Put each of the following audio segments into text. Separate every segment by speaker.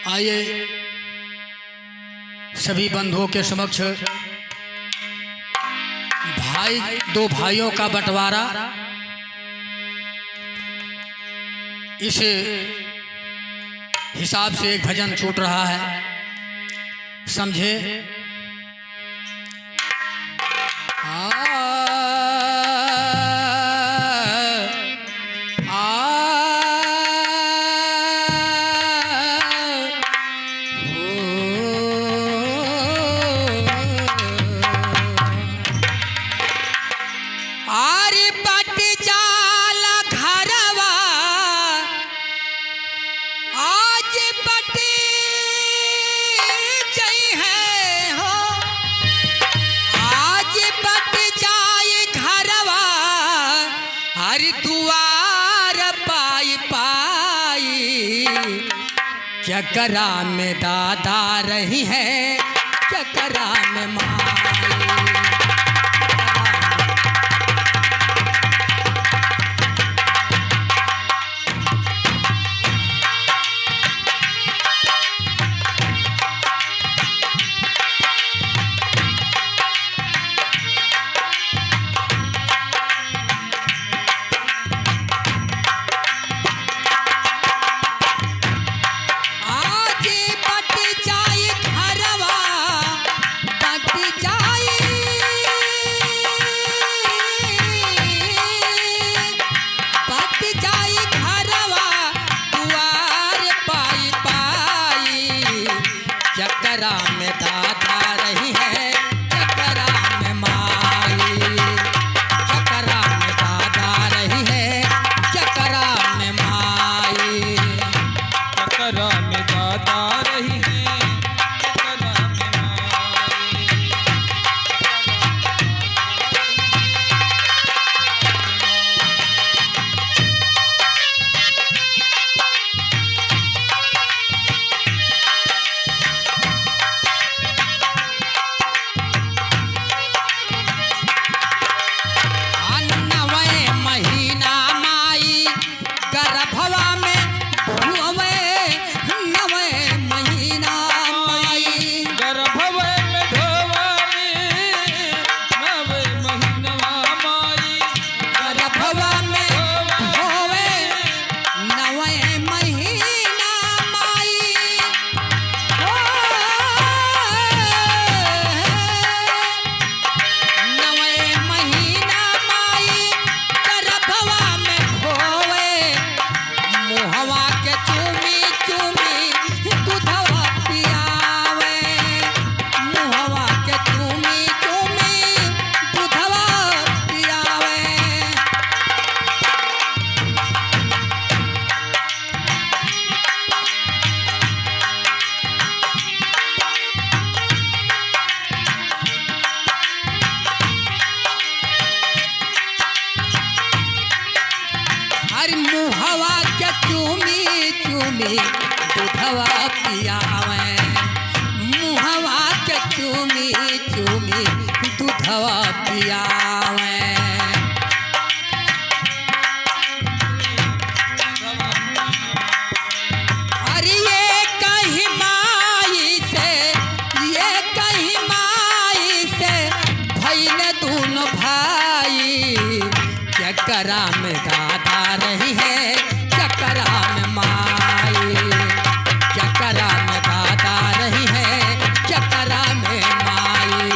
Speaker 1: आइए सभी बंधुओं के समक्ष दो भाइयों का बंटवारा इस हिसाब से एक भजन छूट रहा है, समझे। चकरा में दादा रही है, चकरा में माँ। दूधवा पियावे, मुहवा के चूमी चूमी दूधवा पियावे। अरे ये कहीं माई से भइले दोनों भाई, चकरा में दादा रही है, चकरा में माई, चकरा में दादा रही है, चकरा में माई।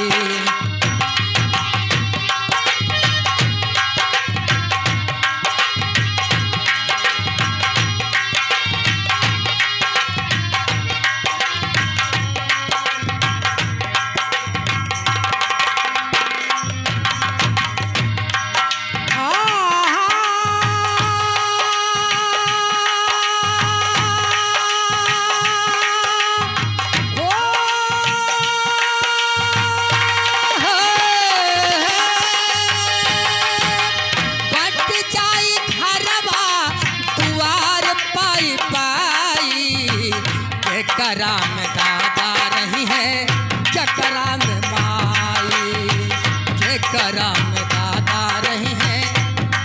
Speaker 1: चकरा में दादा रही है, चकरा में माई, चकरा में दादा रही है,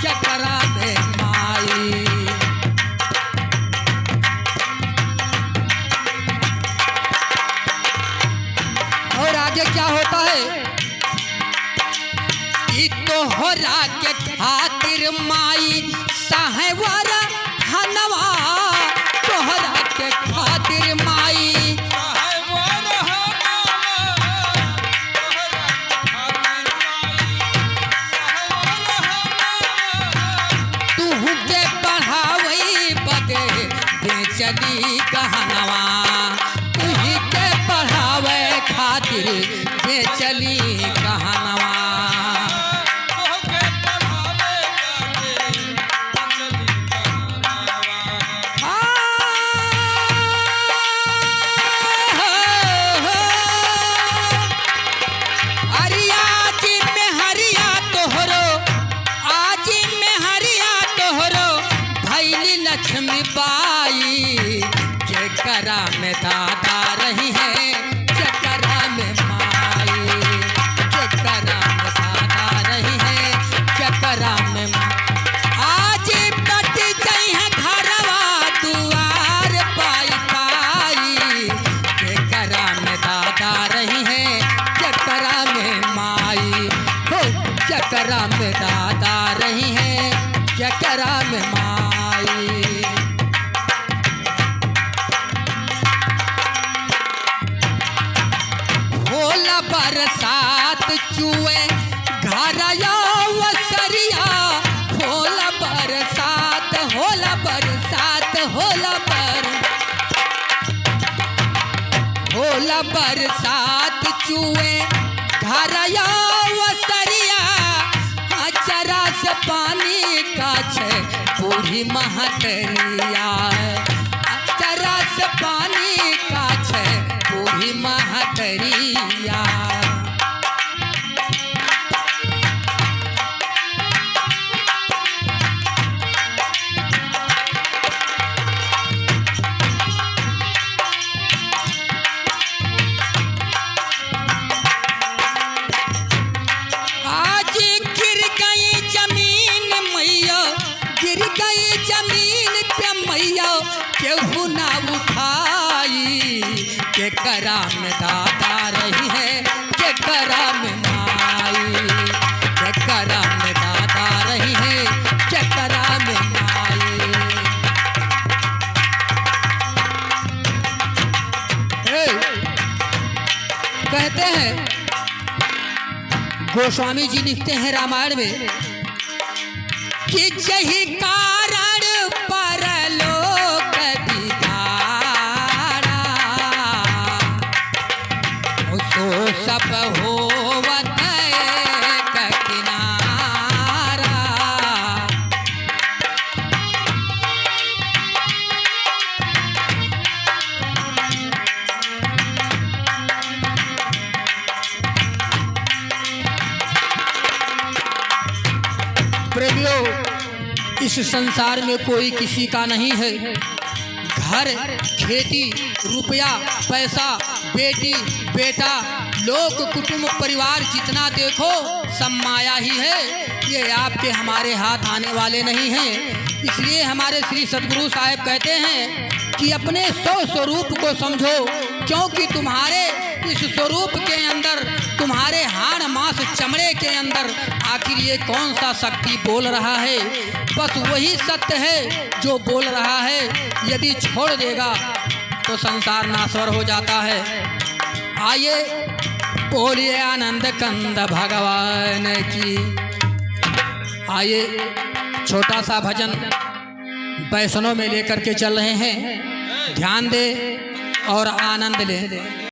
Speaker 1: चकरा में माई। खातिर माई साहेवर हनवा, तोहरा के खातिर माई तू के पढ़ावई बदे दे चली कहनवा, तुही के पढ़ावे खातिर दे चली कहनवा। लक्ष्मी बाई जकरा में दादा रही है, जकरा में माई, जकरा में दादा रही है, जकरा में आज कट गई है घरवा दुआर पाई पाई, जकरा में दादा रही है, जकरा में माई हो, जकरा में दादा रही है, जकरा में माई। होला बरसात चुए घरया वसरिया, होला बरसात, होला बरसात, होला बरसात चुए घरया वसरिया, अचरा से पानी का छे बूढ़ी महतरिया, अचरा से पानी का छे बूढ़ी महतरिया। आज गिर गई जमीन मैया, गिर गई जमीन पे मैया, केहू ना उठाई, जकरा में दादा रही है, जकरा में माई, जकरा में दादा रही है, जकरा में माई। कहते हैं गोस्वामी जी लिखते हैं रामायण में कि जही कारण परलोक बिगाड़ा, तो सब होवत एक किनारा। प्रेमियों, इस संसार में कोई किसी का नहीं है। घर, खेती, रुपया, पैसा, बेटी, बेटा, लोग, कुटुंब, परिवार जितना देखो सब माया ही है। ये आपके हमारे हाथ आने वाले नहीं हैं। इसलिए हमारे श्री सद्गुरु साहब कहते हैं कि अपने स्वरूप को समझो, क्योंकि तुम्हारे इस स्वरूप के अंदर, तुम्हारे हाड़ मांस चमड़े के अंदर आखिर ये कौन सा शक्ति बोल रहा है? बस वही सत्य है जो बोल रहा है। यदि छोड़ देगा तो संसार नाश्वर हो जाता है। आइए बोलिए आनंद कंद भगवान की। आइए छोटा सा भजन वैष्णव में लेकर के चल रहे हैं, ध्यान दे और आनंद ले।